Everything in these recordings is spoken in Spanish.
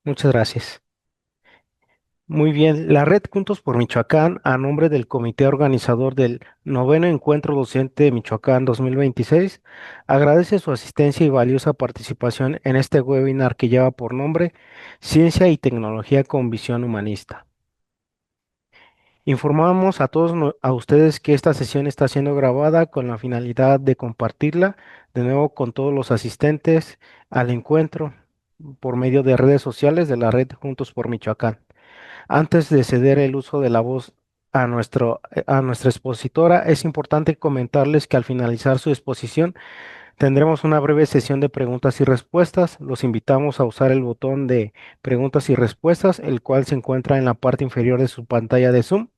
Muchas gracias. Muy bien, la red Juntos por Michoacán, a nombre del comité organizador del noveno Encuentro Docente Michoacán 2026, agradece su asistencia y valiosa participación en este webinar que lleva por nombre Ciencia y Tecnología con Visión Humanista. Informamos a a ustedes que esta sesión está siendo grabada con la finalidad de compartirla de nuevo con todos los asistentes al encuentro por medio de redes sociales de la red Juntos por Michoacán. Antes de ceder el uso de la voz a nuestra expositora, es importante comentarles que al finalizar su exposición tendremos una breve sesión de preguntas y respuestas. Los invitamos a usar el botón de preguntas y respuestas, el cual se encuentra en la parte inferior de su pantalla de Zoom.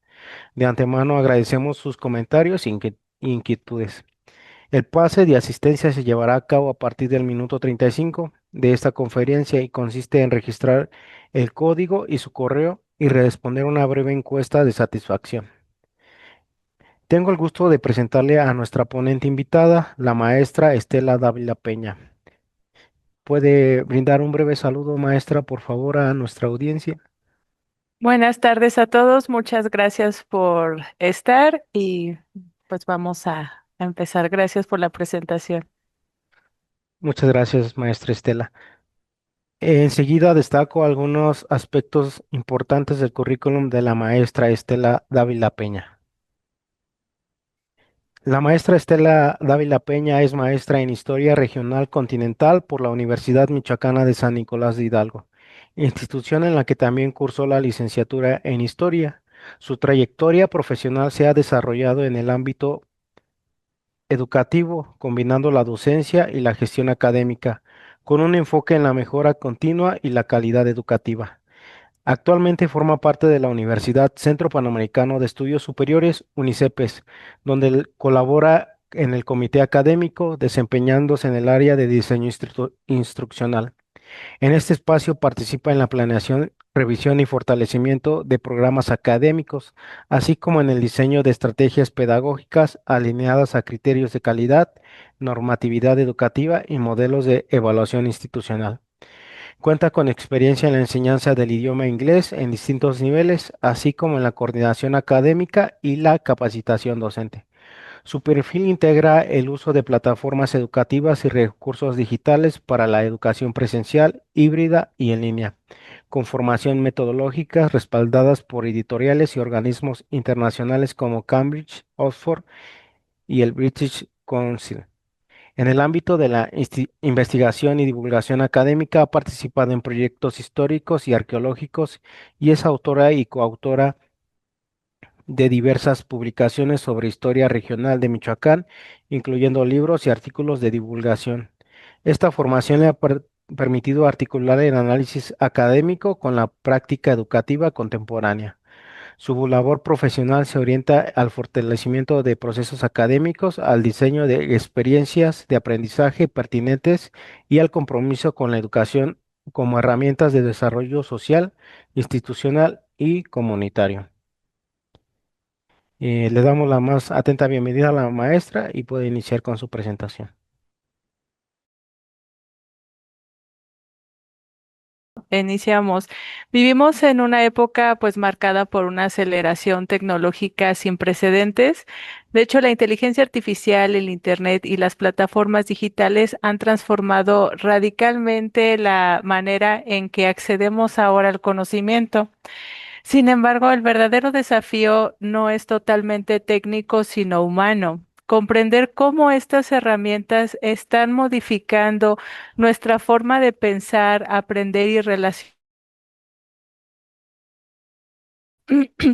De antemano agradecemos sus comentarios e inquietudes. El pase de asistencia se llevará a cabo a partir del minuto 35 de esta conferencia y consiste en registrar el código y su correo y responder una breve encuesta de satisfacción. Tengo el gusto de presentarle a nuestra ponente invitada, la maestra Estela Dávila Peña. ¿Puede brindar un breve saludo, maestra, por favor, a nuestra audiencia? Buenas tardes a todos, muchas gracias por estar y pues vamos a empezar. Gracias por la presentación. Muchas gracias, maestra Estela. Enseguida destaco algunos aspectos importantes del currículum de la maestra Estela Dávila Peña. La maestra Estela Dávila Peña es maestra en Historia Regional Continental por la Universidad Michoacana de San Nicolás de Hidalgo, institución en la que también cursó la licenciatura en Historia. Su trayectoria profesional se ha desarrollado en el ámbito educativo, combinando la docencia y la gestión académica, con un enfoque en la mejora continua y la calidad educativa. Actualmente forma parte de la Universidad Centro Panamericano de Estudios Superiores, UNICEPES, donde colabora en el comité académico, desempeñándose en el área de diseño instruccional. En este espacio participa en la planeación, revisión y fortalecimiento de programas académicos, así como en el diseño de estrategias pedagógicas alineadas a criterios de calidad, normatividad educativa y modelos de evaluación institucional. Cuenta con experiencia en la enseñanza del idioma inglés en distintos niveles, así como en la coordinación académica y la capacitación docente. Su perfil integra el uso de plataformas educativas y recursos digitales para la educación presencial, híbrida y en línea, con formación metodológica respaldadas por editoriales y organismos internacionales como Cambridge, Oxford y el British Council. En el ámbito de la investigación y divulgación académica, ha participado en proyectos históricos y arqueológicos y es autora y coautora de diversas publicaciones sobre historia regional de Michoacán, incluyendo libros y artículos de divulgación. Esta formación le ha permitido articular el análisis académico con la práctica educativa contemporánea. Su labor profesional se orienta al fortalecimiento de procesos académicos, al diseño de experiencias de aprendizaje pertinentes y al compromiso con la educación como herramientas de desarrollo social, institucional y comunitario. Le damos la más atenta bienvenida a la maestra y puede iniciar con su presentación. Iniciamos. Vivimos en una época pues marcada por una aceleración tecnológica sin precedentes. De hecho, la inteligencia artificial, el Internet y las plataformas digitales han transformado radicalmente la manera en que accedemos ahora al conocimiento. Sin embargo, el verdadero desafío no es totalmente técnico, sino humano. Comprender cómo estas herramientas están modificando nuestra forma de pensar, aprender y relacionar.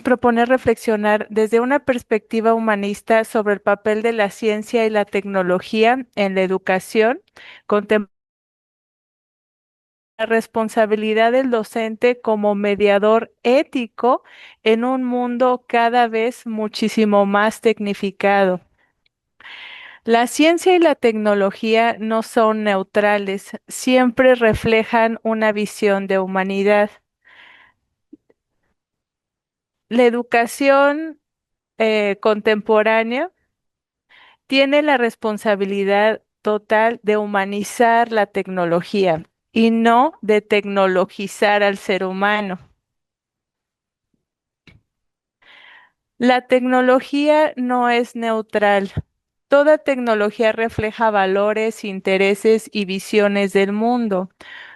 Proponer reflexionar desde una perspectiva humanista sobre el papel de la ciencia y la tecnología en la educación, contemplar la responsabilidad del docente como mediador ético en un mundo cada vez muchísimo más tecnificado. La ciencia y la tecnología no son neutrales, siempre reflejan una visión de humanidad. La educación contemporánea tiene la responsabilidad total de humanizar la tecnología y no de tecnologizar al ser humano. La tecnología no es neutral. Toda tecnología refleja valores, intereses y visiones del mundo.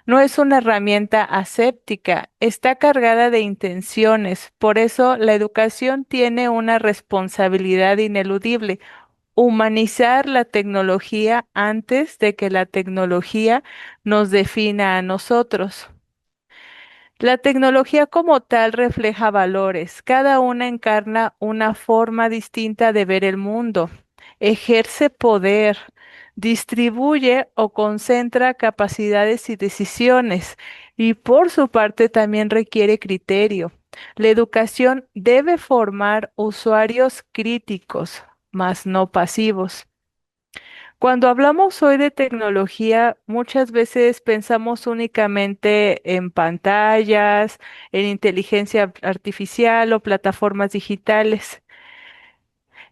No es una herramienta aséptica, está cargada de intenciones. Por eso la educación tiene una responsabilidad ineludible: humanizar la tecnología antes de que la tecnología nos defina a nosotros. La tecnología como tal refleja valores. Cada una encarna una forma distinta de ver el mundo, ejerce poder, distribuye o concentra capacidades y decisiones, y por su parte también requiere criterio. La educación debe formar usuarios críticos, mas no pasivos. Cuando hablamos hoy de tecnología, muchas veces pensamos únicamente en pantallas, en inteligencia artificial o plataformas digitales.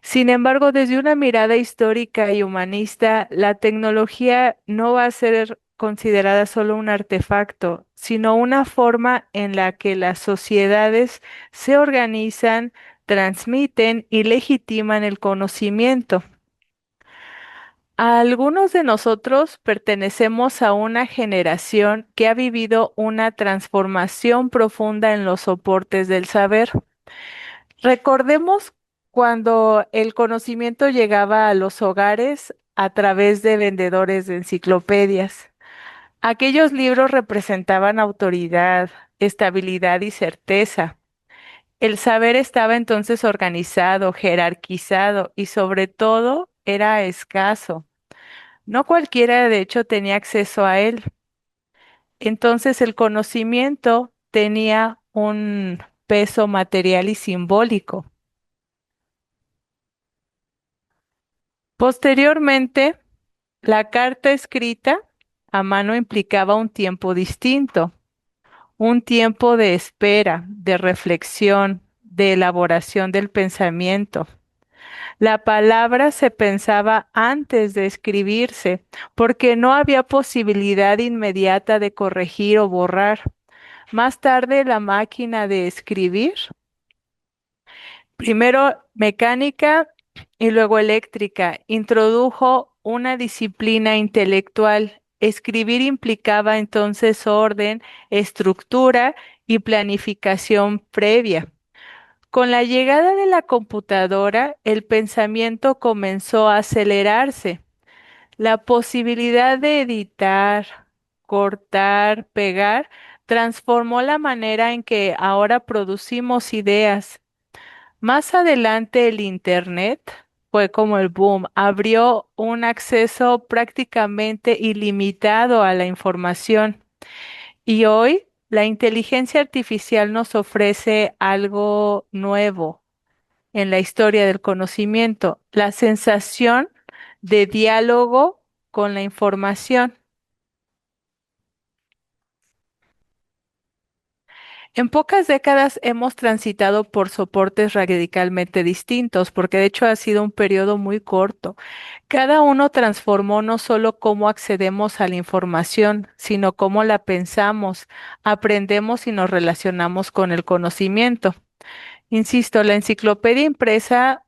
Sin embargo, desde una mirada histórica y humanista, la tecnología no va a ser considerada solo un artefacto, sino una forma en la que las sociedades se organizan, transmiten y legitiman el conocimiento. Algunos de nosotros pertenecemos a una generación que ha vivido una transformación profunda en los soportes del saber. Recordemos cuando el conocimiento llegaba a los hogares a través de vendedores de enciclopedias. Aquellos libros representaban autoridad, estabilidad y certeza. El saber estaba entonces organizado, jerarquizado y sobre todo era escaso. No cualquiera, de hecho, tenía acceso a él. Entonces el conocimiento tenía un peso material y simbólico. Posteriormente, la carta escrita a mano implicaba un tiempo distinto, un tiempo de espera, de reflexión, de elaboración del pensamiento. La palabra se pensaba antes de escribirse, porque no había posibilidad inmediata de corregir o borrar. Más tarde, la máquina de escribir, primero mecánica y luego eléctrica, introdujo una disciplina intelectual. Escribir implicaba entonces orden, estructura y planificación previa. Con la llegada de la computadora, el pensamiento comenzó a acelerarse. La posibilidad de editar, cortar, pegar, transformó la manera en que ahora producimos ideas. Más adelante, el Internet fue como el boom, abrió un acceso prácticamente ilimitado a la información. Y hoy la inteligencia artificial nos ofrece algo nuevo en la historia del conocimiento: la sensación de diálogo con la información. En pocas décadas hemos transitado por soportes radicalmente distintos, porque de hecho ha sido un periodo muy corto. Cada uno transformó no solo cómo accedemos a la información, sino cómo la pensamos, aprendemos y nos relacionamos con el conocimiento. Insisto, la enciclopedia impresa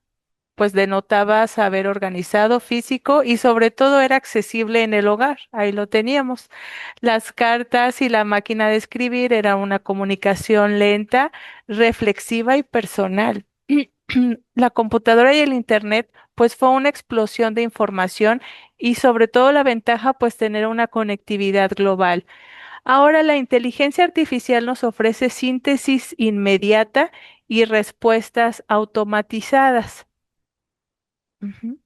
pues denotaba saber organizado, físico y sobre todo era accesible en el hogar. Ahí lo teníamos. Las cartas y la máquina de escribir era una comunicación lenta, reflexiva y personal. La computadora y el internet pues fue una explosión de información y sobre todo la ventaja pues tener una conectividad global. Ahora la inteligencia artificial nos ofrece síntesis inmediata y respuestas automatizadas. Ujú.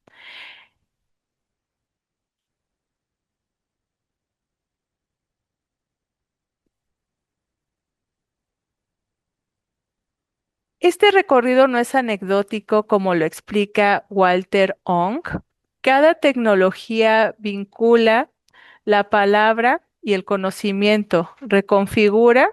Este recorrido no es anecdótico como lo explica Walter Ong. Cada tecnología vincula la palabra y el conocimiento, reconfigura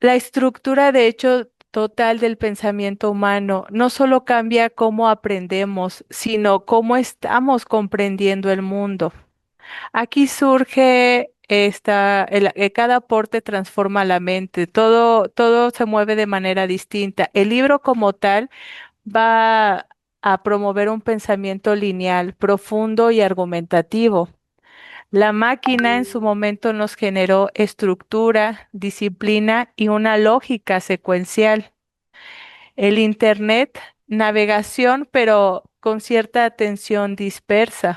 la estructura de hecho total del pensamiento humano. No solo cambia cómo aprendemos, sino cómo estamos comprendiendo el mundo. Aquí surge cada aporte transforma la mente, todo se mueve de manera distinta. El libro como tal va a promover un pensamiento lineal, profundo y argumentativo. La máquina en su momento nos generó estructura, disciplina y una lógica secuencial. El Internet, navegación, pero con cierta atención dispersa.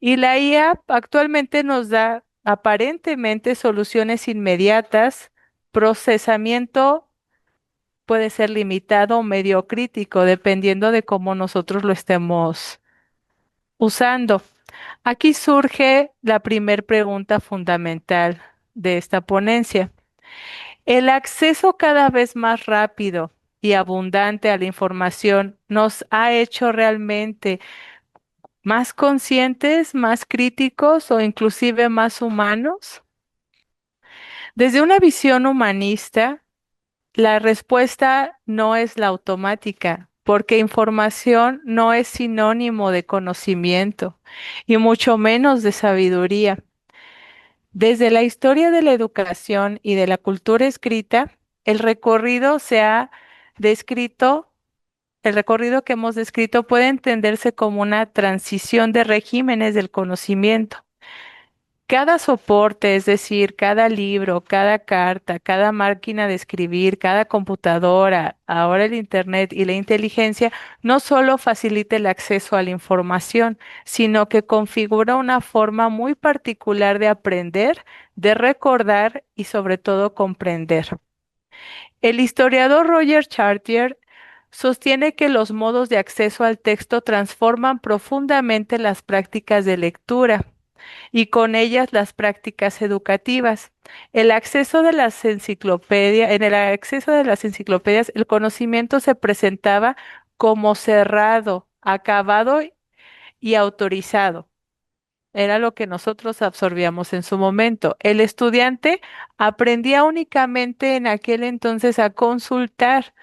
Y la IA actualmente nos da aparentemente soluciones inmediatas, procesamiento puede ser limitado o medio crítico, dependiendo de cómo nosotros lo estemos usando. Aquí surge la primer pregunta fundamental de esta ponencia. ¿El acceso cada vez más rápido y abundante a la información nos ha hecho realmente más conscientes, más críticos o inclusive más humanos? Desde una visión humanista, la respuesta no es la automática, porque información no es sinónimo de conocimiento y mucho menos de sabiduría. Desde la historia de la educación y de la cultura escrita, el recorrido se ha descrito, el recorrido que hemos descrito puede entenderse como una transición de regímenes del conocimiento. Cada soporte, es decir, cada libro, cada carta, cada máquina de escribir, cada computadora, ahora el Internet y la inteligencia, no solo facilita el acceso a la información, sino que configura una forma muy particular de aprender, de recordar y sobre todo comprender. El historiador Roger Chartier sostiene que los modos de acceso al texto transforman profundamente las prácticas de lectura y con ellas las prácticas educativas. En el acceso de las enciclopedias, el conocimiento se presentaba como cerrado, acabado y autorizado. Era lo que nosotros absorbíamos en su momento. El estudiante aprendía únicamente en aquel entonces a consultar,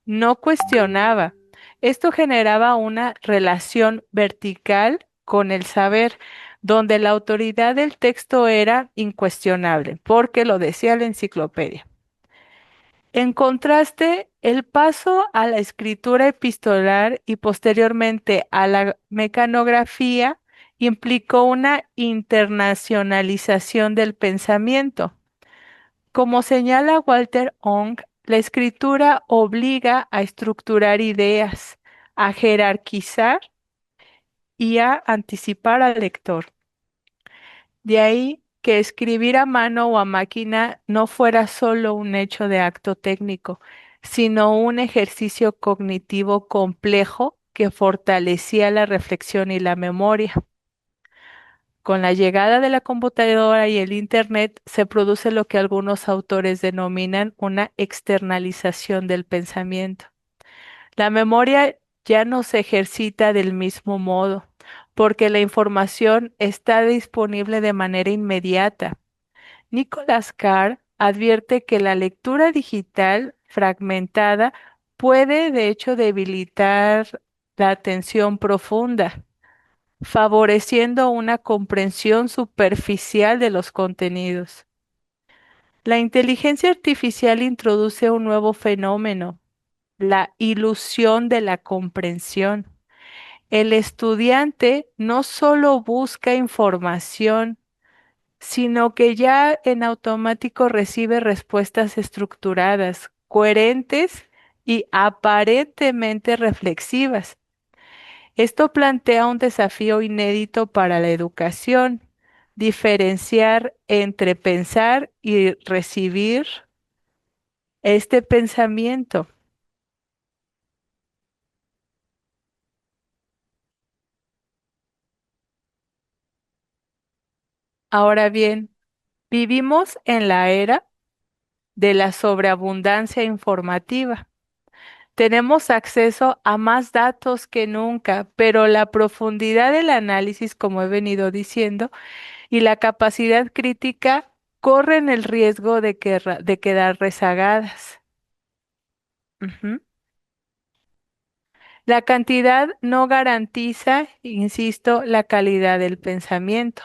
no cuestionaba. Esto generaba una relación vertical con el saber, donde la autoridad del texto era incuestionable, porque lo decía la enciclopedia. En contraste, el paso a la escritura epistolar y posteriormente a la mecanografía implicó una internacionalización del pensamiento. Como señala Walter Ong, la escritura obliga a estructurar ideas, a jerarquizar y a anticipar al lector. De ahí que escribir a mano o a máquina no fuera solo un hecho de acto técnico, sino un ejercicio cognitivo complejo que fortalecía la reflexión y la memoria. Con la llegada de la computadora y el Internet se produce lo que algunos autores denominan una externalización del pensamiento. La memoria ya no se ejercita del mismo modo, porque la información está disponible de manera inmediata. Nicholas Carr advierte que la lectura digital fragmentada puede, de hecho, debilitar la atención profunda, favoreciendo una comprensión superficial de los contenidos. La inteligencia artificial introduce un nuevo fenómeno, la ilusión de la comprensión. El estudiante no solo busca información, sino que ya en automático recibe respuestas estructuradas, coherentes y aparentemente reflexivas. Esto plantea un desafío inédito para la educación, diferenciar entre pensar y recibir este pensamiento. Ahora bien, vivimos en la era de la sobreabundancia informativa. Tenemos acceso a más datos que nunca, pero la profundidad del análisis, como he venido diciendo, y la capacidad crítica corren el riesgo de quedar rezagadas. Ujú. La cantidad no garantiza, insisto, la calidad del pensamiento.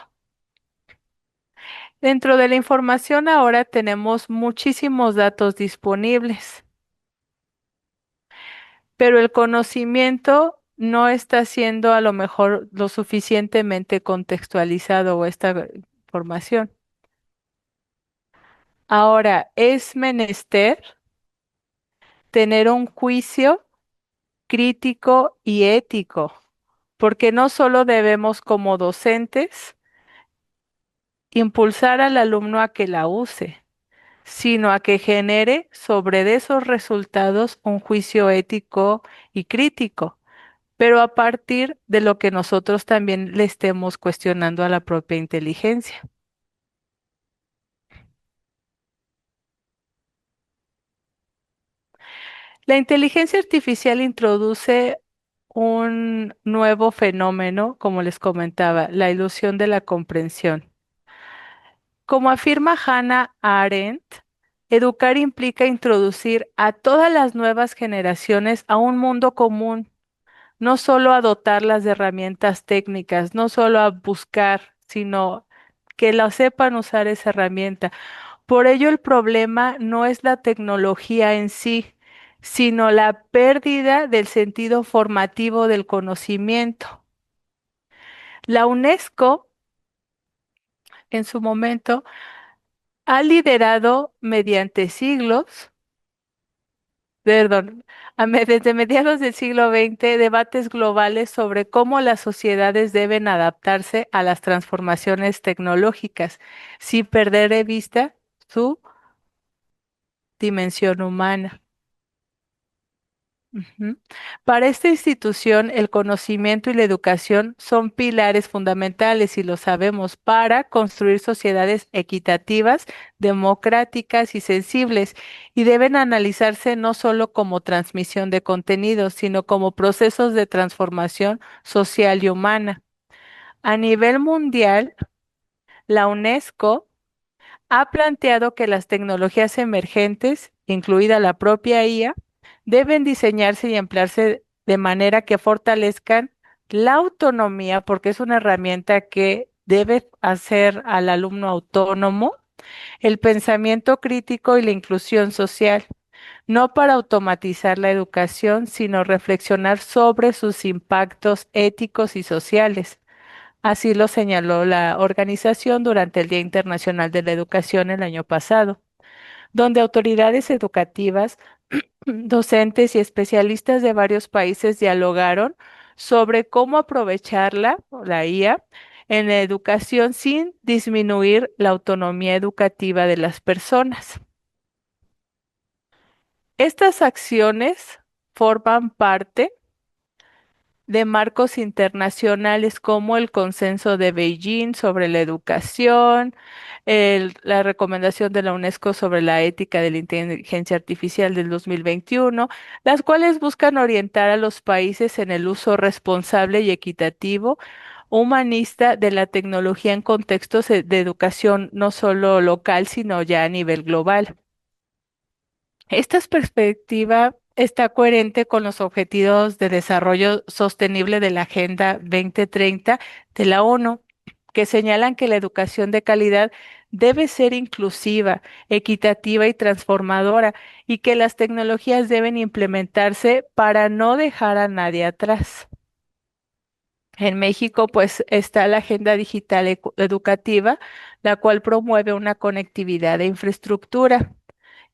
Dentro de la información ahora tenemos muchísimos datos disponibles, pero el conocimiento no está siendo a lo mejor lo suficientemente contextualizado o esta información. Ahora, es menester tener un juicio crítico y ético, porque no solo debemos como docentes impulsar al alumno a que la use, sino a que genere sobre de esos resultados un juicio ético y crítico, pero a partir de lo que nosotros también le estemos cuestionando a la propia inteligencia. La inteligencia artificial introduce un nuevo fenómeno, como les comentaba, la ilusión de la comprensión. Como afirma Hannah Arendt, educar implica introducir a todas las nuevas generaciones a un mundo común, no solo a dotarlas de herramientas técnicas, no solo a buscar, sino que la sepan usar esa herramienta. Por ello, el problema no es la tecnología en sí, sino la pérdida del sentido formativo del conocimiento. La UNESCO, en su momento, ha liderado mediante siglos, perdón, desde mediados del siglo XX, debates globales sobre cómo las sociedades deben adaptarse a las transformaciones tecnológicas, sin perder de vista su dimensión humana. Ujú. Para esta institución, el conocimiento y la educación son pilares fundamentales, y lo sabemos, para construir sociedades equitativas, democráticas y sensibles, y deben analizarse no solo como transmisión de contenidos, sino como procesos de transformación social y humana. A nivel mundial, la UNESCO ha planteado que las tecnologías emergentes, incluida la propia IA, deben diseñarse y emplearse de manera que fortalezcan la autonomía, porque es una herramienta que debe hacer al alumno autónomo, el pensamiento crítico y la inclusión social, no para automatizar la educación, sino reflexionar sobre sus impactos éticos y sociales. Así lo señaló la organización durante el Día Internacional de la Educación el año pasado, donde autoridades educativas, docentes y especialistas de varios países dialogaron sobre cómo aprovecharla, o la IA, en la educación sin disminuir la autonomía educativa de las personas. Estas acciones forman parte de marcos internacionales como el Consenso de Beijing sobre la educación, la recomendación de la UNESCO sobre la ética de la inteligencia artificial del 2021, las cuales buscan orientar a los países en el uso responsable y equitativo, humanista de la tecnología en contextos de educación no solo local, sino ya a nivel global. Esta perspectiva está coherente con los objetivos de desarrollo sostenible de la Agenda 2030 de la ONU, que señalan que la educación de calidad debe ser inclusiva, equitativa y transformadora, y que las tecnologías deben implementarse para no dejar a nadie atrás. En México, pues, está la Agenda Digital Educativa, la cual promueve una conectividad de infraestructura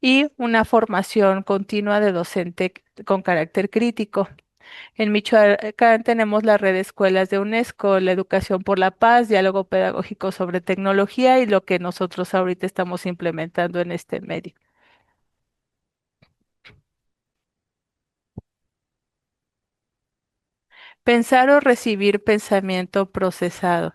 y una formación continua de docente con carácter crítico. En Michoacán tenemos la red de escuelas de UNESCO, la educación por la paz, diálogo pedagógico sobre tecnología y lo que nosotros ahorita estamos implementando en este medio. Pensar o recibir pensamiento procesado.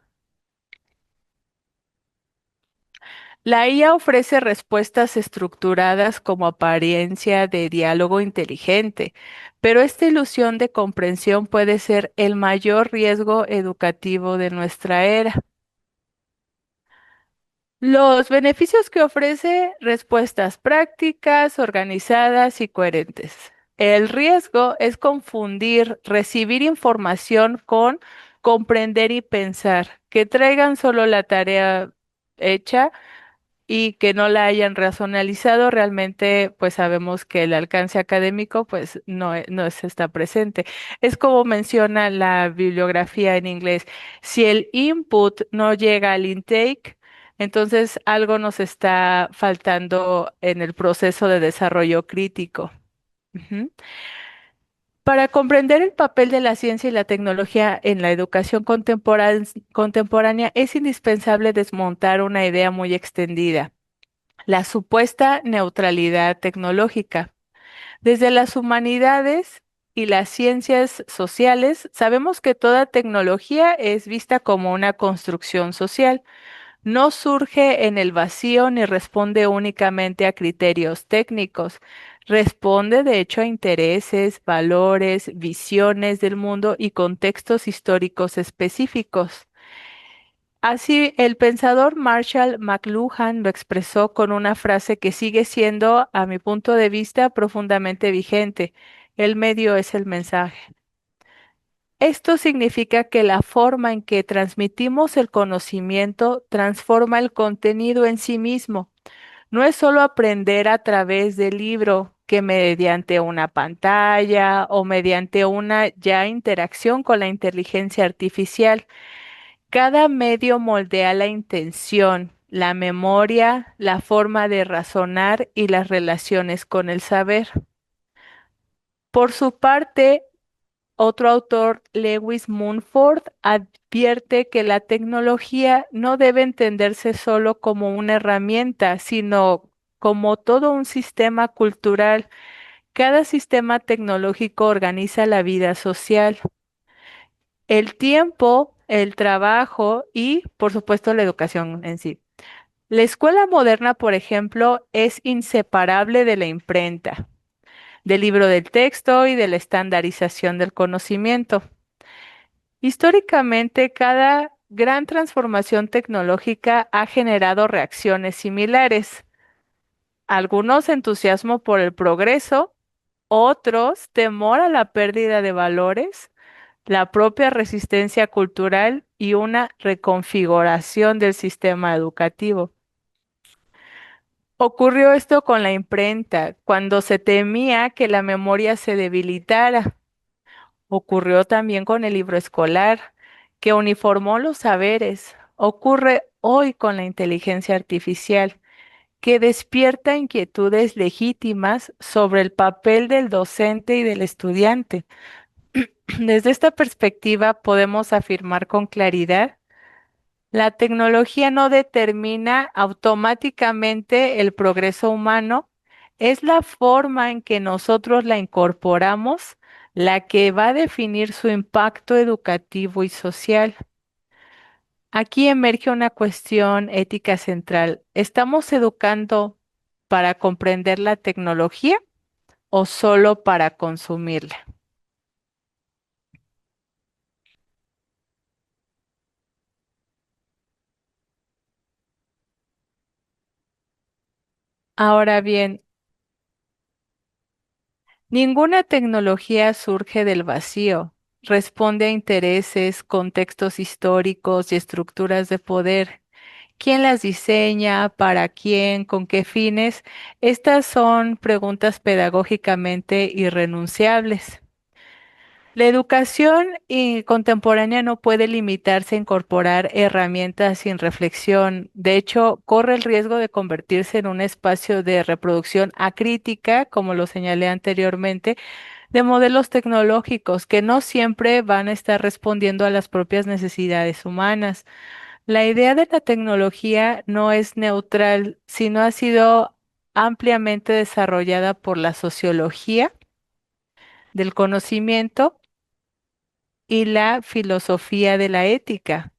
La IA ofrece respuestas estructuradas como apariencia de diálogo inteligente, pero esta ilusión de comprensión puede ser el mayor riesgo educativo de nuestra era. Los beneficios que ofrece: respuestas prácticas, organizadas y coherentes. El riesgo es confundir recibir información con comprender y pensar, que traigan solo la tarea hecha y que no la hayan racionalizado, realmente pues sabemos que el alcance académico pues está presente. Es como menciona la bibliografía en inglés. Si el input no llega al intake, entonces algo nos está faltando en el proceso de desarrollo crítico. Ujú. Para comprender el papel de la ciencia y la tecnología en la educación contemporánea, es indispensable desmontar una idea muy extendida: la supuesta neutralidad tecnológica. Desde las humanidades y las ciencias sociales, sabemos que toda tecnología es vista como una construcción social. No surge en el vacío ni responde únicamente a criterios técnicos. Responde, de hecho, a intereses, valores, visiones del mundo y contextos históricos específicos. Así, el pensador Marshall McLuhan lo expresó con una frase que sigue siendo, a mi punto de vista, profundamente vigente: el medio es el mensaje. Esto significa que la forma en que transmitimos el conocimiento transforma el contenido en sí mismo. No es solo aprender a través del libro, que mediante una pantalla o mediante una ya interacción con la inteligencia artificial. Cada medio moldea la intención, la memoria, la forma de razonar y las relaciones con el saber. Por su parte, otro autor, Lewis Mumford, advierte que la tecnología no debe entenderse solo como una herramienta, sino como todo un sistema cultural. Cada sistema tecnológico organiza la vida social, el tiempo, el trabajo y, por supuesto, la educación en sí. La escuela moderna, por ejemplo, es inseparable de la imprenta, del libro del texto y de la estandarización del conocimiento. Históricamente, cada gran transformación tecnológica ha generado reacciones similares. Algunos entusiasmo por el progreso, otros temor a la pérdida de valores, la propia resistencia cultural y una reconfiguración del sistema educativo. Ocurrió esto con la imprenta, cuando se temía que la memoria se debilitara. Ocurrió también con el libro escolar, que uniformó los saberes. Ocurre hoy con la inteligencia artificial, que despierta inquietudes legítimas sobre el papel del docente y del estudiante. Desde esta perspectiva podemos afirmar con claridad: la tecnología no determina automáticamente el progreso humano, es la forma en que nosotros la incorporamos la que va a definir su impacto educativo y social. Aquí emerge una cuestión ética central. ¿Estamos educando para comprender la tecnología o solo para consumirla? Ahora bien, ninguna tecnología surge del vacío. Responde a intereses, contextos históricos y estructuras de poder. ¿Quién las diseña? ¿Para quién? ¿Con qué fines? Estas son preguntas pedagógicamente irrenunciables. La educación contemporánea no puede limitarse a incorporar herramientas sin reflexión. De hecho, corre el riesgo de convertirse en un espacio de reproducción acrítica, como lo señalé anteriormente, de modelos tecnológicos que no siempre van a estar respondiendo a las propias necesidades humanas. La idea de la tecnología no es neutral, sino ha sido ampliamente desarrollada por la sociología del conocimiento y la filosofía de la ética.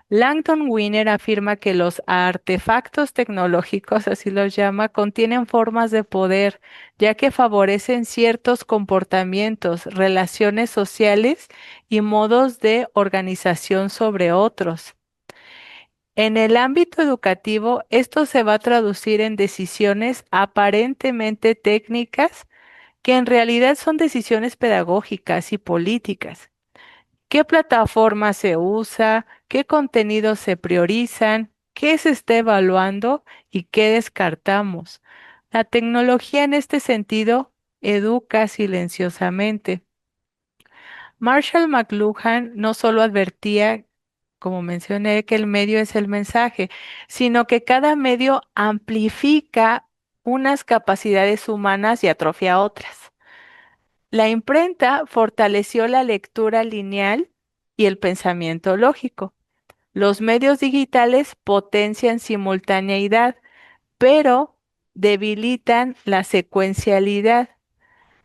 Langdon Winner afirma que los artefactos tecnológicos, así los llama, contienen formas de poder, ya que favorecen ciertos comportamientos, relaciones sociales y modos de organización sobre otros. En el ámbito educativo, esto se va a traducir en decisiones aparentemente técnicas que en realidad son decisiones pedagógicas y políticas. ¿Qué plataforma se usa? ¿Qué contenidos se priorizan? qué se está evaluando y qué descartamos. La tecnología en este sentido educa silenciosamente. Marshall McLuhan no solo advertía, como mencioné, que el medio es el mensaje, sino que cada medio amplifica unas capacidades humanas y atrofia otras. La imprenta fortaleció la lectura lineal y el pensamiento lógico. Los medios digitales potencian simultaneidad, pero debilitan la secuencialidad.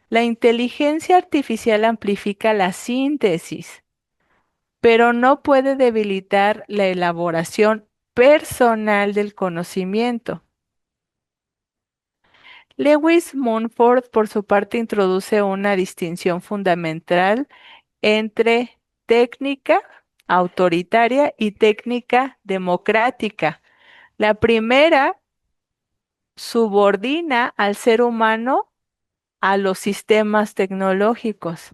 La inteligencia artificial amplifica la síntesis, pero no puede debilitar la elaboración personal del conocimiento. Lewis Mumford, por su parte, introduce una distinción fundamental entre técnica autoritaria y técnica democrática. La primera subordina al ser humano a los sistemas tecnológicos.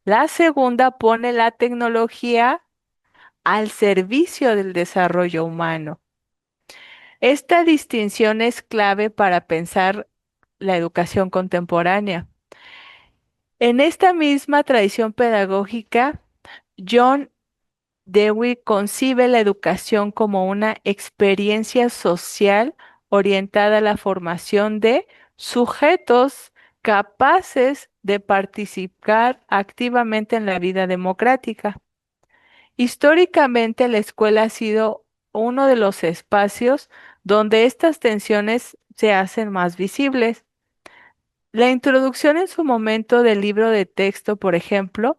La segunda pone la tecnología al servicio del desarrollo humano. Esta distinción es clave para pensar la educación contemporánea. En esta misma tradición pedagógica, John Dewey concibe la educación como una experiencia social orientada a la formación de sujetos capaces de participar activamente en la vida democrática. Históricamente, la escuela ha sido uno de los espacios donde estas tensiones se hacen más visibles. La introducción en su momento del libro de texto, por ejemplo,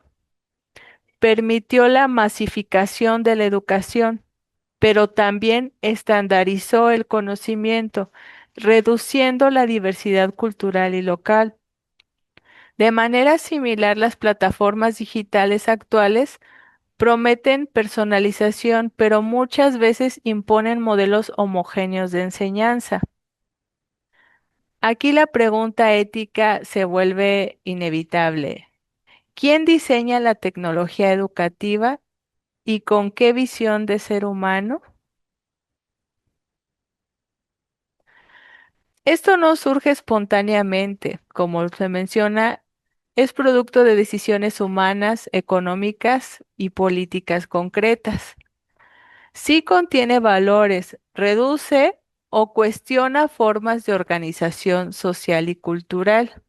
permitió la masificación de la educación, pero también estandarizó el conocimiento, reduciendo la diversidad cultural y local. De manera similar, las plataformas digitales actuales prometen personalización, pero muchas veces imponen modelos homogéneos de enseñanza. Aquí la pregunta ética se vuelve inevitable. ¿Quién diseña la tecnología educativa y con qué visión de ser humano? Esto no surge espontáneamente, como se menciona, es producto de decisiones humanas, económicas y políticas concretas. Sí contiene valores, reduce o cuestiona formas de organización social y cultural.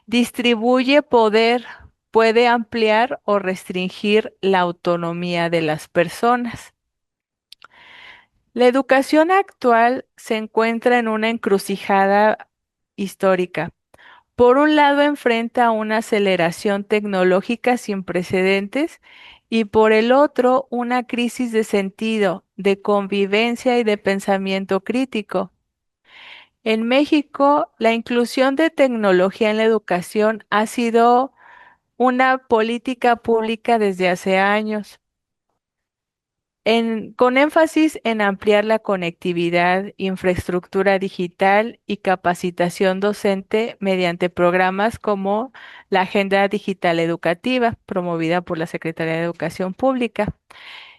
Distribuye poder, puede ampliar o restringir la autonomía de las personas. La educación actual se encuentra en una encrucijada histórica. Por un lado, enfrenta una aceleración tecnológica sin precedentes y por el otro, una crisis de sentido, de convivencia y de pensamiento crítico. En México, la inclusión de tecnología en la educación ha sido una política pública desde hace años, con énfasis en ampliar la conectividad, infraestructura digital y capacitación docente mediante programas como la Agenda Digital Educativa, promovida por la Secretaría de Educación Pública.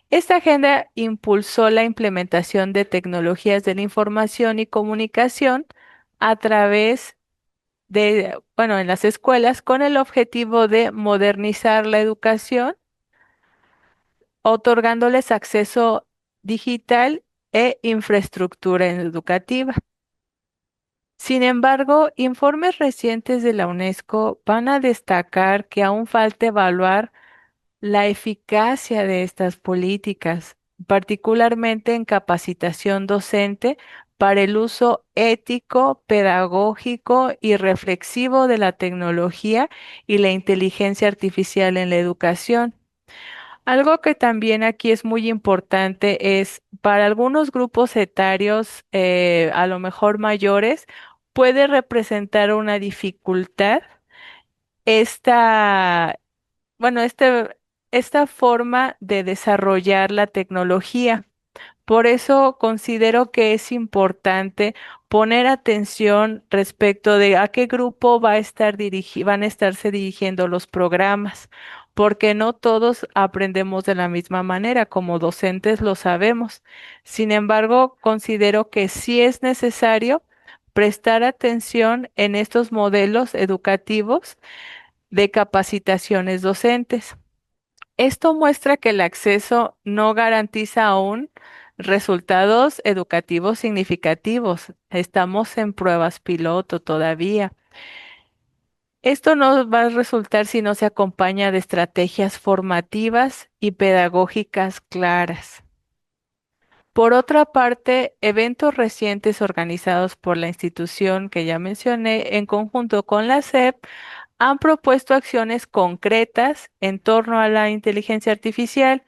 Esta agenda impulsó la implementación de tecnologías de la información y comunicación a través de, bueno, en las escuelas con el objetivo de modernizar la educación, otorgándoles acceso digital e infraestructura educativa. Sin embargo, informes recientes de la UNESCO van a destacar que aún falta evaluar la eficacia de estas políticas, particularmente en capacitación docente para el uso ético, pedagógico y reflexivo de la tecnología y la inteligencia artificial en la educación. Algo que también aquí es muy importante es para algunos grupos etarios, a lo mejor mayores, puede representar una dificultad esta, bueno, esta forma de desarrollar la tecnología. Por eso considero que es importante poner atención respecto de a qué grupo van a estarse dirigiendo los programas, porque no todos aprendemos de la misma manera, como docentes lo sabemos. Sin embargo, considero que sí es necesario prestar atención en estos modelos educativos de capacitaciones docentes. Esto muestra que el acceso no garantiza aún resultados educativos significativos. Estamos en pruebas piloto todavía. Esto no va a resultar si no se acompaña de estrategias formativas y pedagógicas claras. Por otra parte, eventos recientes organizados por la institución que ya mencioné en conjunto con la SEP han propuesto acciones concretas en torno a la inteligencia artificial.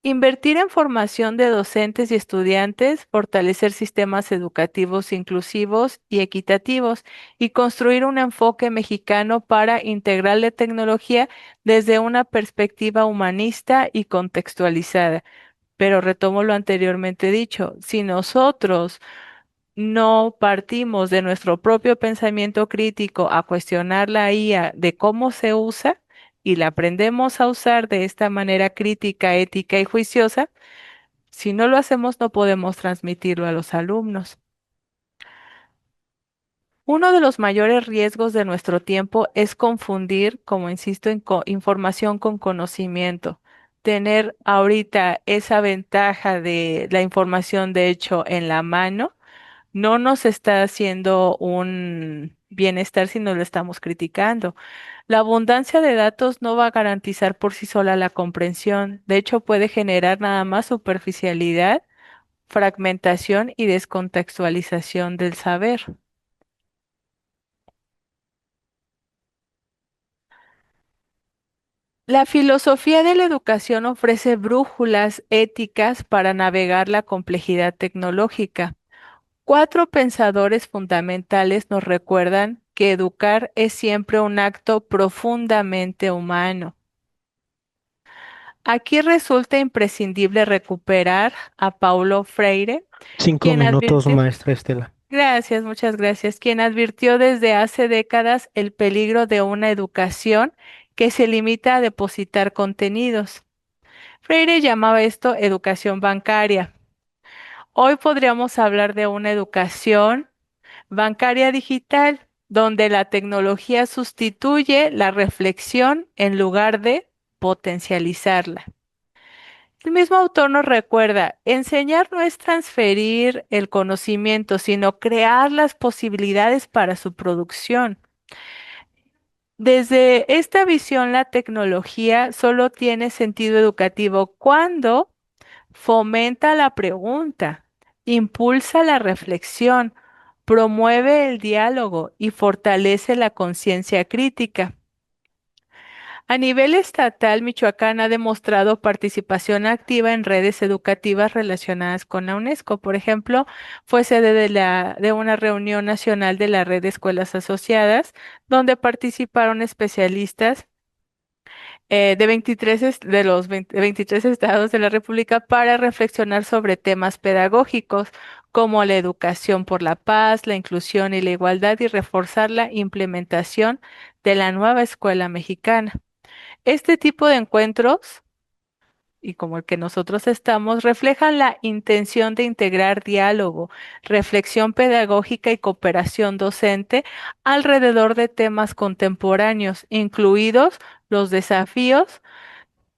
Invertir en formación de docentes y estudiantes, fortalecer sistemas educativos inclusivos y equitativos y construir un enfoque mexicano para integrar la tecnología desde una perspectiva humanista y contextualizada. Pero retomo lo anteriormente dicho, si nosotros no partimos de nuestro propio pensamiento crítico a cuestionar la IA de cómo se usa y la aprendemos a usar de esta manera crítica, ética y juiciosa, si no lo hacemos no podemos transmitirlo a los alumnos. Uno de los mayores riesgos de nuestro tiempo es confundir, como insisto, en información con conocimiento. Tener ahorita esa ventaja de la información de hecho en la mano no nos está haciendo un bienestar si no lo estamos criticando. La abundancia de datos no va a garantizar por sí sola la comprensión. De hecho, puede generar nada más superficialidad, fragmentación y descontextualización del saber. La filosofía de la educación ofrece brújulas éticas para navegar la complejidad tecnológica. Cuatro pensadores fundamentales nos recuerdan que educar es siempre un acto profundamente humano. Aquí resulta imprescindible recuperar a Paulo Freire, 5 minutos, quien advirtió, maestra Estela. gracias, muchas gracias, quien advirtió desde hace décadas el peligro de una educación que se limita a depositar contenidos. Freire llamaba esto educación bancaria. Hoy podríamos hablar de una educación bancaria digital, donde la tecnología sustituye la reflexión en lugar de potencializarla. El mismo autor nos recuerda, enseñar no es transferir el conocimiento, sino crear las posibilidades para su producción. Desde esta visión, la tecnología solo tiene sentido educativo cuando fomenta la pregunta, impulsa la reflexión, promueve el diálogo y fortalece la conciencia crítica. A nivel estatal, Michoacán ha demostrado participación activa en redes educativas relacionadas con la UNESCO. Por ejemplo, fue sede de una reunión nacional de la red de escuelas asociadas, donde participaron especialistas de 23 de los 23 estados de la República para reflexionar sobre temas pedagógicos como la educación por la paz, la inclusión y la igualdad y reforzar la implementación de la nueva escuela mexicana. Este tipo de encuentros, y como el que nosotros estamos, reflejan la intención de integrar diálogo, reflexión pedagógica y cooperación docente alrededor de temas contemporáneos, incluidos los desafíos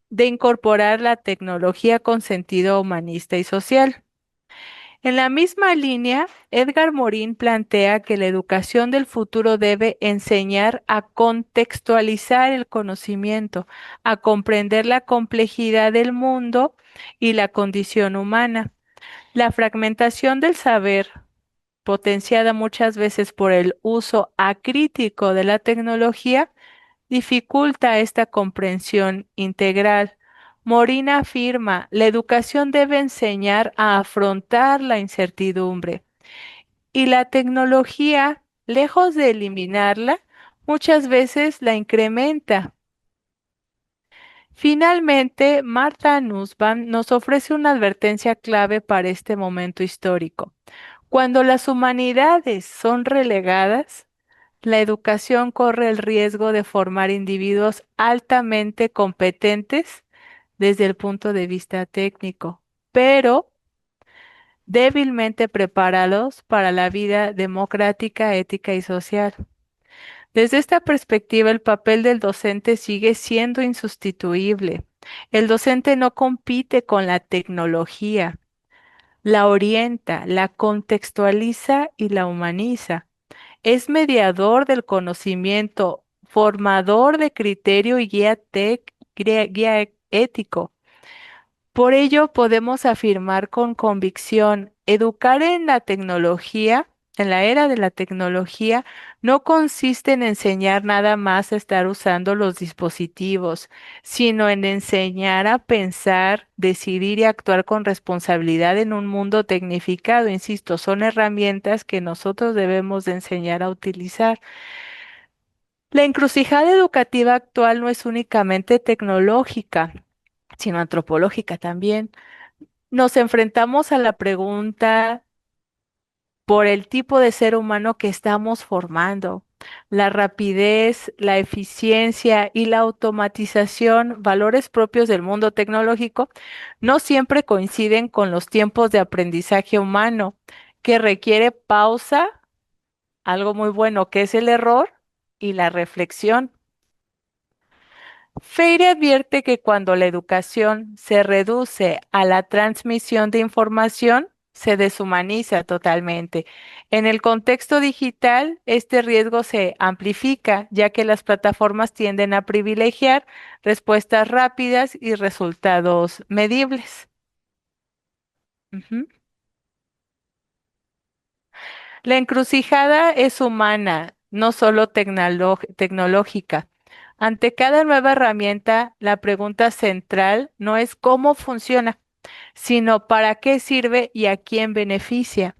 de incorporar la tecnología con sentido humanista y social. En la misma línea, Edgar Morin plantea que la educación del futuro debe enseñar a contextualizar el conocimiento, a comprender la complejidad del mundo y la condición humana. La fragmentación del saber, potenciada muchas veces por el uso acrítico de la tecnología, dificulta esta comprensión integral. Morina afirma, la educación debe enseñar a afrontar la incertidumbre y la tecnología, lejos de eliminarla, muchas veces la incrementa. Finalmente, Martha Nussbaum nos ofrece una advertencia clave para este momento histórico. Cuando las humanidades son relegadas, La educación corre el riesgo de formar individuos altamente competentes desde el punto de vista técnico, pero débilmente preparados para la vida democrática, ética y social. Desde esta perspectiva, el papel del docente sigue siendo insustituible. El docente no compite con la tecnología, la orienta, la contextualiza y la humaniza. Es mediador del conocimiento, formador de criterio y guía ético. Por ello, podemos afirmar con convicción, educar en la tecnología, en la era de la tecnología, no consiste en enseñar nada más a estar usando los dispositivos, sino en enseñar a pensar, decidir y actuar con responsabilidad en un mundo tecnificado. Insisto, son herramientas que nosotros debemos de enseñar a utilizar. La encrucijada educativa actual no es únicamente tecnológica, sino antropológica también. Nos enfrentamos a la pregunta por el tipo de ser humano que estamos formando. La rapidez, la eficiencia y la automatización, valores propios del mundo tecnológico, no siempre coinciden con los tiempos de aprendizaje humano, que requiere pausa, algo muy bueno que es el error y la reflexión. Freire advierte que cuando la educación se reduce a la transmisión de información, se deshumaniza totalmente. En el contexto digital, este riesgo se amplifica, ya que las plataformas tienden a privilegiar respuestas rápidas y resultados medibles. Ujú. La encrucijada es humana, no solo tecnológica. Ante cada nueva herramienta, la pregunta central no es cómo funciona, sino para qué sirve y a quién beneficia.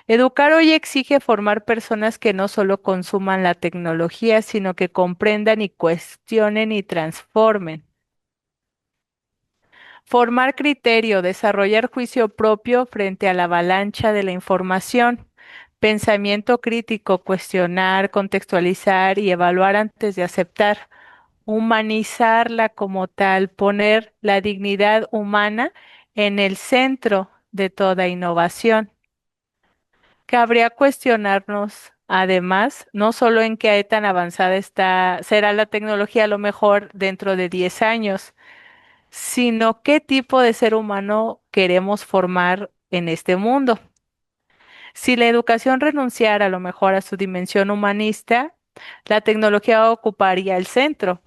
Educar hoy exige formar personas que no solo consuman la tecnología, sino que comprendan y cuestionen y transformen. Formar criterio, desarrollar juicio propio frente a la avalancha de la información. Pensamiento crítico, cuestionar, contextualizar y evaluar antes de aceptar. Humanizarla como tal, poner la dignidad humana en el centro de toda innovación. Cabría cuestionarnos, además, no solo en qué tan avanzada será la tecnología a lo mejor dentro de 10 años, sino qué tipo de ser humano queremos formar en este mundo. Si la educación renunciara a lo mejor a su dimensión humanista, la tecnología ocuparía el centro.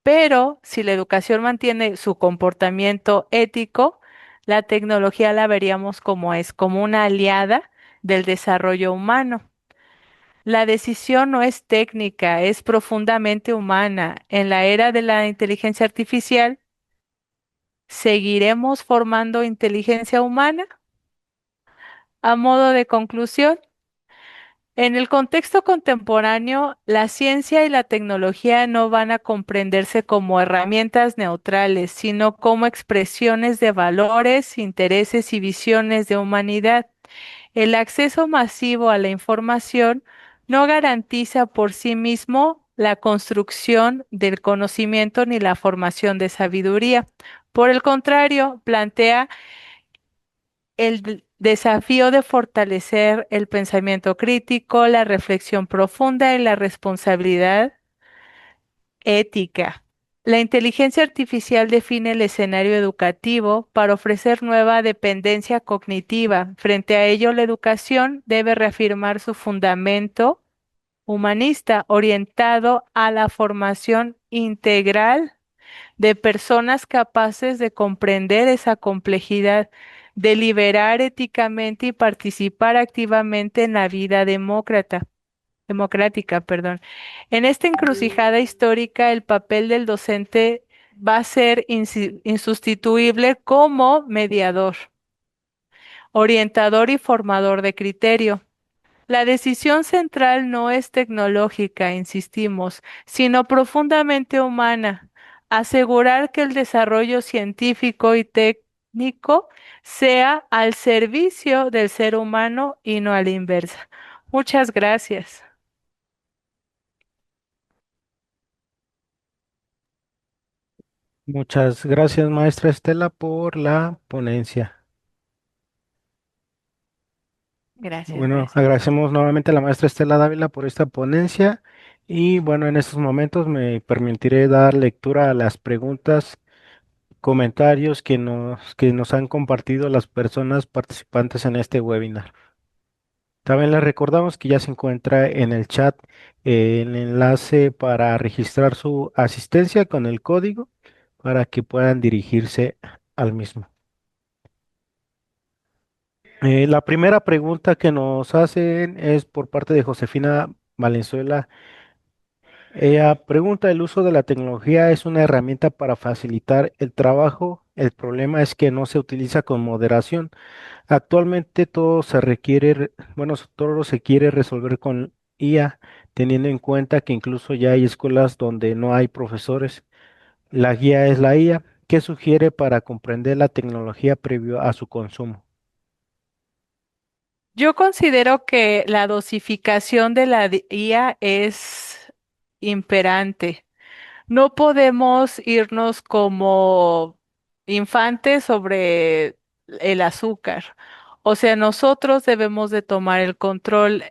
Pero si la educación mantiene su comportamiento ético, la tecnología la veríamos como es, como una aliada del desarrollo humano. La decisión no es técnica, es profundamente humana. En la era de la inteligencia artificial, ¿seguiremos formando inteligencia humana? A modo de conclusión, en el contexto contemporáneo, la ciencia y la tecnología no van a comprenderse como herramientas neutrales, sino como expresiones de valores, intereses y visiones de humanidad. El acceso masivo a la información no garantiza por sí mismo la construcción del conocimiento ni la formación de sabiduría. Por el contrario, plantea el desafío de fortalecer el pensamiento crítico, la reflexión profunda y la responsabilidad ética. La inteligencia artificial define el escenario educativo para ofrecer nueva dependencia cognitiva. Frente a ello, la educación debe reafirmar su fundamento humanista orientado a la formación integral de personas capaces de comprender esa complejidad, deliberar éticamente y participar activamente en la vida democrática, perdón. En esta encrucijada histórica, el papel del docente va a ser insustituible como mediador, orientador y formador de criterio. La decisión central no es tecnológica, insistimos, sino profundamente humana. Asegurar que el desarrollo científico y técnico sea al servicio del ser humano y no a la inversa. Muchas gracias. Muchas gracias, maestra Estela, por la ponencia. Gracias, Bueno, maestro. agradecemos nuevamente a la maestra Estela Dávila por esta ponencia y bueno, en estos momentos me permitiré dar lectura a las preguntas, comentarios que nos han compartido las personas participantes en este webinar. También les recordamos que ya se encuentra en el chat el enlace para registrar su asistencia con el código para que puedan dirigirse al mismo. La primera pregunta que nos hacen es por parte de Josefina Valenzuela. Ella pregunta, ¿el uso de la tecnología es una herramienta para facilitar el trabajo? El problema es que no se utiliza con moderación. Actualmente todo se requiere, bueno, todo se quiere resolver con IA, teniendo en cuenta que incluso ya hay escuelas donde no hay profesores. La guía es la IA. ¿Qué sugiere para comprender la tecnología previo a su consumo? Yo considero que la dosificación de la IA es imperante. No podemos irnos como infantes sobre el azúcar. O sea, nosotros debemos de tomar el control.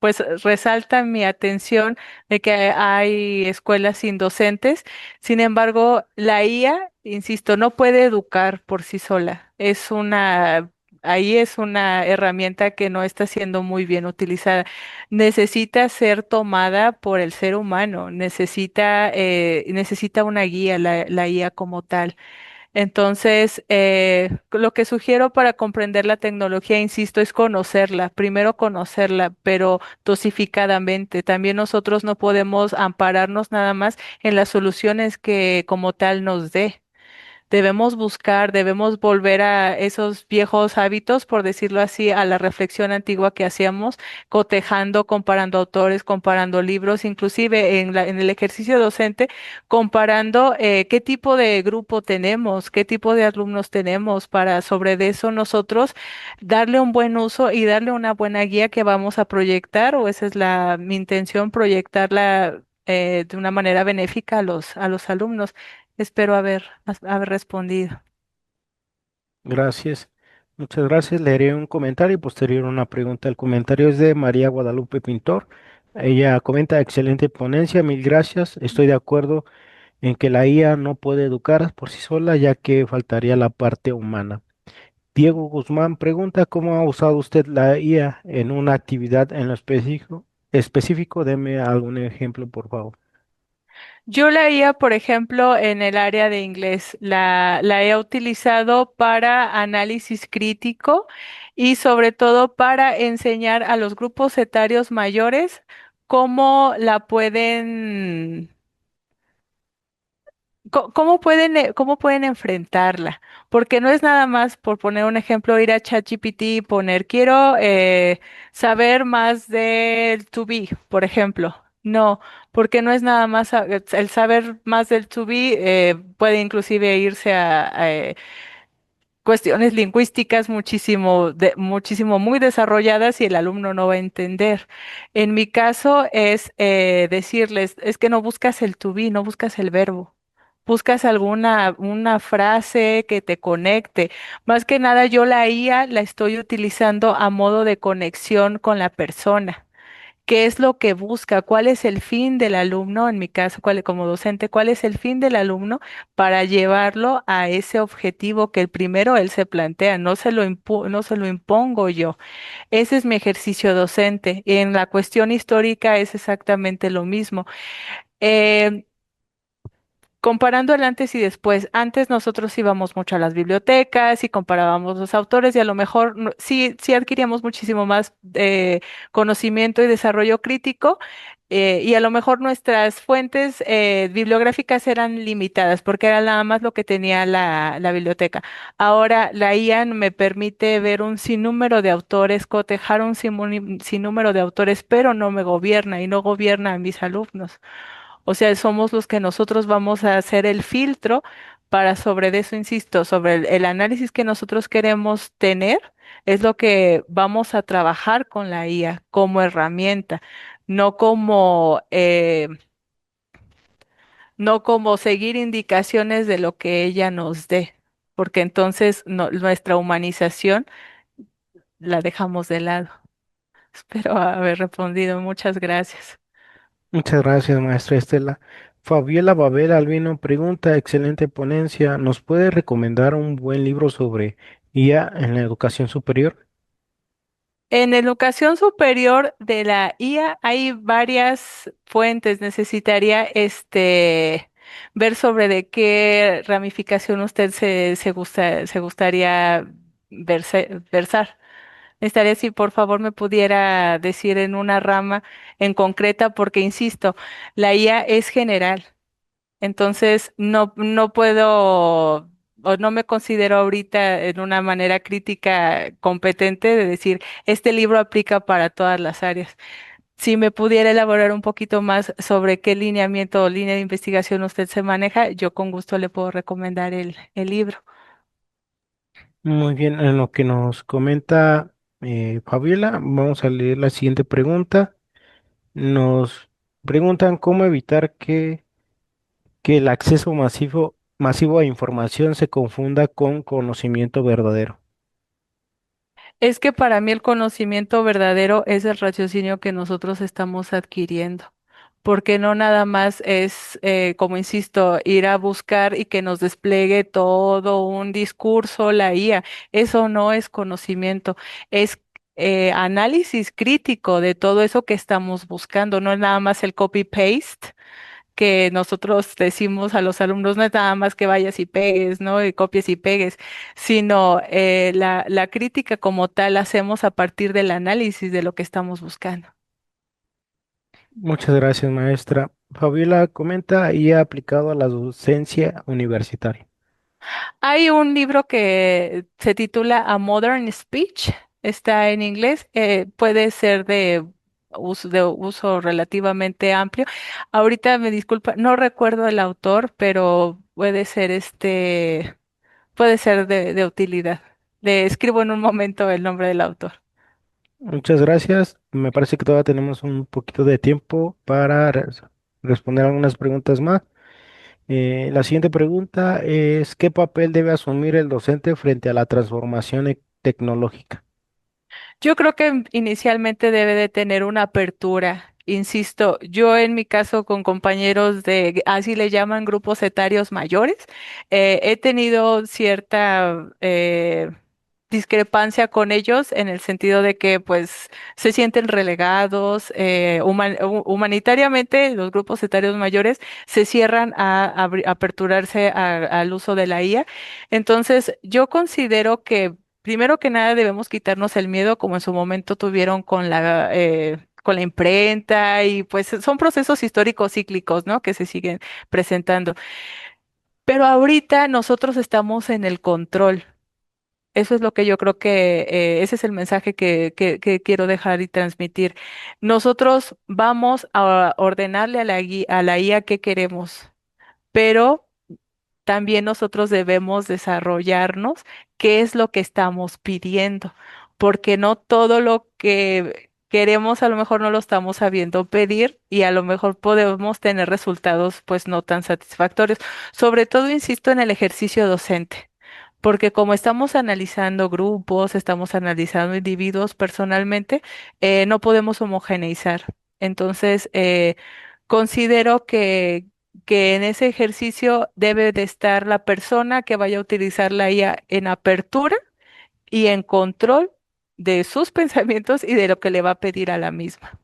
Pues resalta mi atención de que hay escuelas sin docentes. Sin embargo, la IA, insisto, no puede educar por sí sola. Ahí es una herramienta que no está siendo muy bien utilizada. Necesita ser tomada por el ser humano. Necesita una guía, la IA como tal. Entonces, lo que sugiero para comprender la tecnología, insisto, es conocerla, primero conocerla, pero dosificadamente. También nosotros no podemos ampararnos nada más en las soluciones que como tal nos dé. Debemos buscar, debemos volver a esos viejos hábitos, por decirlo así, a la reflexión antigua que hacíamos, cotejando, comparando autores, comparando libros, inclusive en el ejercicio docente, comparando qué tipo de grupo tenemos, qué tipo de alumnos tenemos, para sobre de eso nosotros darle un buen uso y darle una buena guía que vamos a proyectar, o esa es mi intención, proyectarla de una manera benéfica a los alumnos. Espero haber respondido. Gracias. Muchas gracias. Leeré un comentario y posterior una pregunta. El comentario es de María Guadalupe Pintor. Ella comenta, excelente ponencia, mil gracias. Estoy de acuerdo en que la IA no puede educar por sí sola, ya que faltaría la parte humana. Diego Guzmán pregunta, ¿cómo ha usado usted la IA en una actividad en lo específico? Específico, deme algún ejemplo, por favor. Yo la IA, por ejemplo, en el área de inglés, la he utilizado para análisis crítico y sobre todo para enseñar a los grupos etarios mayores cómo la pueden cómo pueden enfrentarla? Porque no es nada más, por poner un ejemplo, ir a ChatGPT y poner, quiero saber más del to be, por ejemplo. No, porque no es nada más el saber más del to be, puede inclusive irse a cuestiones lingüísticas muchísimo muy desarrolladas y el alumno no va a entender. En mi caso es decirles, es que no buscas el to be, no buscas el verbo. Buscas una frase que te conecte. Más que nada, yo la IA la estoy utilizando a modo de conexión con la persona. ¿Qué es lo que busca? ¿Cuál es el fin del alumno? En mi caso, como docente, ¿cuál es el fin del alumno para llevarlo a ese objetivo que el primero él se plantea? No se lo impongo yo. Ese es mi ejercicio docente. En la cuestión histórica es exactamente lo mismo. Eh, Comparando el antes y después, antes nosotros íbamos mucho a las bibliotecas y comparábamos los autores y a lo mejor sí adquiríamos muchísimo más conocimiento y desarrollo crítico, y a lo mejor nuestras fuentes bibliográficas eran limitadas porque era nada más lo que tenía la biblioteca. Ahora la IA me permite ver un sinnúmero de autores, cotejar un sinnúmero de autores, pero no me gobierna y no gobierna a mis alumnos. O sea, somos los que nosotros vamos a hacer el filtro para sobre de eso, insisto, sobre el análisis que nosotros queremos tener, es lo que vamos a trabajar con la IA como herramienta, no como no como seguir indicaciones de lo que ella nos dé, porque entonces nuestra humanización la dejamos de lado. Espero haber respondido. Muchas gracias. Muchas gracias, maestra Estela. Fabiola Babel Albino pregunta, excelente ponencia. ¿Nos puede recomendar un buen libro sobre IA en la educación superior? En educación superior de la IA hay varias fuentes. Necesitaría ver sobre de qué ramificación usted se gustaría versar. Necesitaría si por favor me pudiera decir en una rama en concreta, porque insisto, la IA es general. Entonces, no puedo o no me considero ahorita en una manera crítica competente de decir, este libro aplica para todas las áreas. Si me pudiera elaborar un poquito más sobre qué lineamiento o línea de investigación usted se maneja, yo con gusto le puedo recomendar el libro. Muy bien, en lo que nos comenta Fabiola, vamos a leer la siguiente pregunta. Nos preguntan cómo evitar que el acceso masivo a información se confunda con conocimiento verdadero. Es que para mí el conocimiento verdadero es el raciocinio que nosotros estamos adquiriendo, porque no nada más es, como insisto, ir a buscar y que nos despliegue todo un discurso, la IA. Eso no es conocimiento, es análisis crítico de todo eso que estamos buscando, no es nada más el copy-paste que nosotros decimos a los alumnos, no es nada más que vayas y pegues, ¿no? Y copies y pegues, sino la crítica como tal la hacemos a partir del análisis de lo que estamos buscando. Muchas gracias, maestra. Fabiola comenta y ha aplicado a la docencia universitaria. Hay un libro que se titula A Modern Speech, está en inglés, puede ser de uso relativamente amplio. Ahorita me disculpa, no recuerdo el autor, pero puede ser de utilidad. Le escribo en un momento el nombre del autor. Muchas gracias. Me parece que todavía tenemos un poquito de tiempo para responder algunas preguntas más. La siguiente pregunta es, ¿qué papel debe asumir el docente frente a la transformación tecnológica? Yo creo que inicialmente debe de tener una apertura. Insisto, yo en mi caso con compañeros así le llaman grupos etarios mayores, he tenido cierta discrepancia con ellos en el sentido de que pues se sienten relegados, humanitariamente los grupos etarios mayores se cierran a aperturarse al uso de la IA. Entonces, yo considero que primero que nada debemos quitarnos el miedo como en su momento tuvieron con la imprenta y pues son procesos históricos cíclicos, ¿no? Que se siguen presentando. Pero ahorita nosotros estamos en el control. Eso es lo que yo creo que ese es el mensaje que quiero dejar y transmitir. Nosotros vamos a ordenarle a la IA qué queremos, pero también nosotros debemos desarrollarnos qué es lo que estamos pidiendo, porque no todo lo que queremos a lo mejor no lo estamos sabiendo pedir y a lo mejor podemos tener resultados pues no tan satisfactorios. Sobre todo, insisto, en el ejercicio docente. Porque como estamos analizando grupos, estamos analizando individuos personalmente, no podemos homogeneizar. Entonces, considero que en ese ejercicio debe de estar la persona que vaya a utilizar la IA en apertura y en control de sus pensamientos y de lo que le va a pedir a la misma.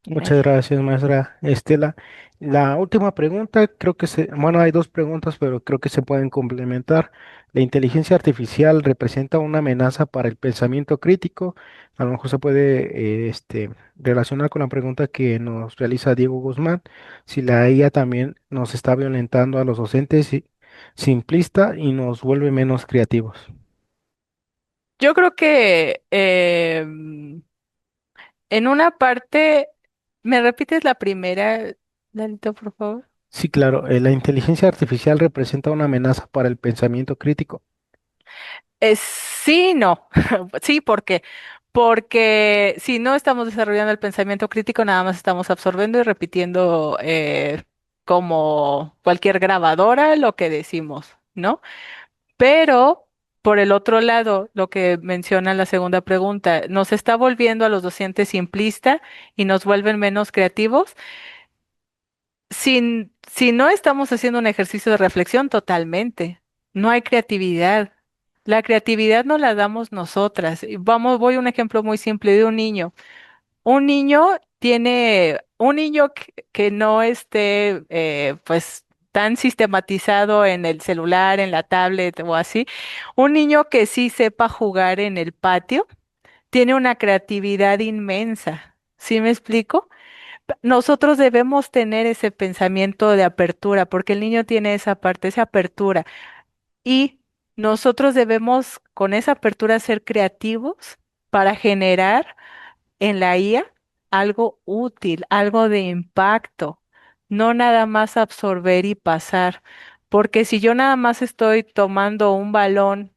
Muchas gracias, maestra Estela. La última pregunta, creo que bueno, hay dos preguntas, pero creo que se pueden complementar. ¿La inteligencia artificial representa una amenaza para el pensamiento crítico? A lo mejor se puede, relacionar con la pregunta que nos realiza Diego Guzmán, si la IA también nos está violentando a los docentes simplista y nos vuelve menos creativos. Yo creo que en una parte, ¿me repites la primera, Lalito, por favor? Sí, claro, la inteligencia artificial representa una amenaza para el pensamiento crítico. Sí, no. Sí, ¿por qué? Porque si no estamos desarrollando el pensamiento crítico, nada más estamos absorbiendo y repitiendo. como cualquier grabadora, lo que decimos, ¿no? Pero, por el otro lado, lo que menciona la segunda pregunta, ¿nos está volviendo a los docentes simplista y nos vuelven menos creativos? Si no estamos haciendo un ejercicio de reflexión totalmente, no hay creatividad. La creatividad no la damos nosotras. Y vamos, voy a un ejemplo muy simple de un niño. Un niño que no esté, pues, tan sistematizado en el celular, en la tablet o así, un niño que sí sepa jugar en el patio, tiene una creatividad inmensa. ¿Sí me explico? Nosotros debemos tener ese pensamiento de apertura, porque el niño tiene esa parte, esa apertura. Y nosotros debemos con esa apertura ser creativos para generar en la IA algo útil, algo de impacto, no nada más absorber y pasar. Porque si yo nada más estoy tomando un balón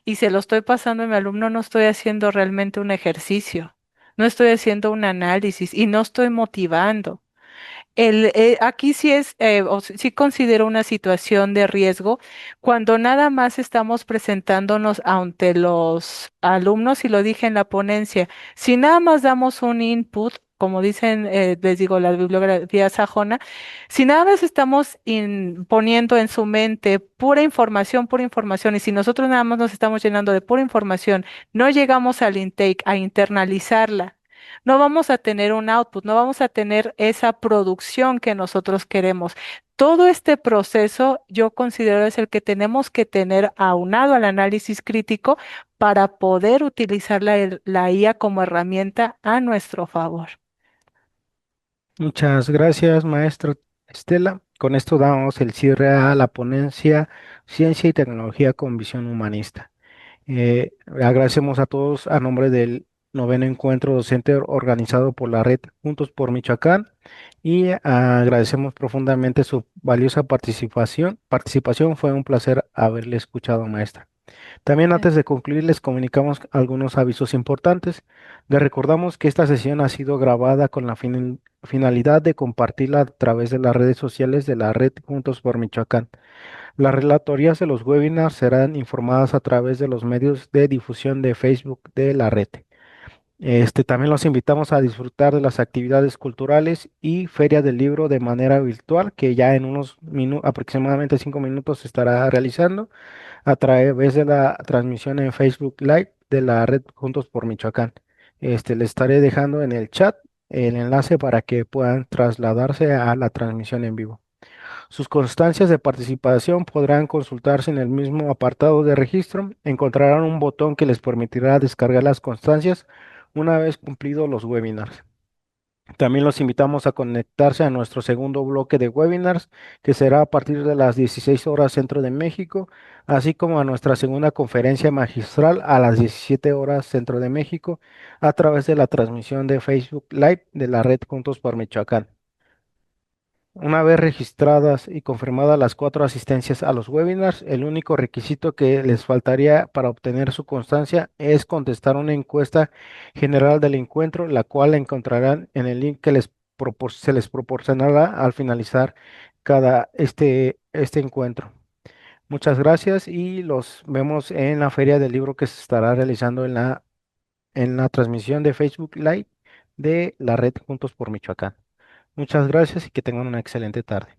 y se lo estoy pasando a mi alumno, no estoy haciendo realmente un ejercicio, no estoy haciendo un análisis y no estoy motivando. Aquí sí sí considero una situación de riesgo cuando nada más estamos presentándonos ante los alumnos, y lo dije en la ponencia, si nada más damos un input, como dicen, les digo, la bibliografía sajona, si nada más estamos poniendo en su mente pura información, y si nosotros nada más nos estamos llenando de pura información, no llegamos al intake, a internalizarla, no vamos a tener un output, no vamos a tener esa producción que nosotros queremos. Todo este proceso yo considero es el que tenemos que tener aunado al análisis crítico para poder utilizar la IA como herramienta a nuestro favor. Muchas gracias, maestra Estela. Con esto damos el cierre a la ponencia Ciencia y Tecnología con Visión Humanista. Agradecemos a todos a nombre del noveno encuentro docente organizado por la red Juntos por Michoacán y agradecemos profundamente su valiosa participación. Fue un placer haberle escuchado, maestra. También antes de concluir, les comunicamos algunos avisos importantes. Les recordamos que esta sesión ha sido grabada con la finalidad de compartirla a través de las redes sociales de la red Juntos por Michoacán. Las relatorías de los webinars serán informadas a través de los medios de difusión de Facebook de la red. También los invitamos a disfrutar de las actividades culturales y Feria del Libro de manera virtual, que ya en unos aproximadamente 5 minutos se estará realizando a través de la transmisión en Facebook Live de la red Juntos por Michoacán. Les estaré dejando en el chat el enlace para que puedan trasladarse a la transmisión en vivo. Sus constancias de participación podrán consultarse en el mismo apartado de registro. Encontrarán un botón que les permitirá descargar las constancias una vez cumplidos los webinars. También los invitamos a conectarse a nuestro segundo bloque de webinars, que será a partir de las 16 horas Centro de México, así como a nuestra segunda conferencia magistral a las 17 horas Centro de México, a través de la transmisión de Facebook Live de la red Juntos por Michoacán. Una vez registradas y confirmadas las 4 asistencias a los webinars, el único requisito que les faltaría para obtener su constancia es contestar una encuesta general del encuentro, la cual encontrarán en el link que se les proporcionará al finalizar este encuentro. Muchas gracias y los vemos en la Feria del Libro que se estará realizando en la transmisión de Facebook Live de la red Juntos por Michoacán. Muchas gracias y que tengan una excelente tarde.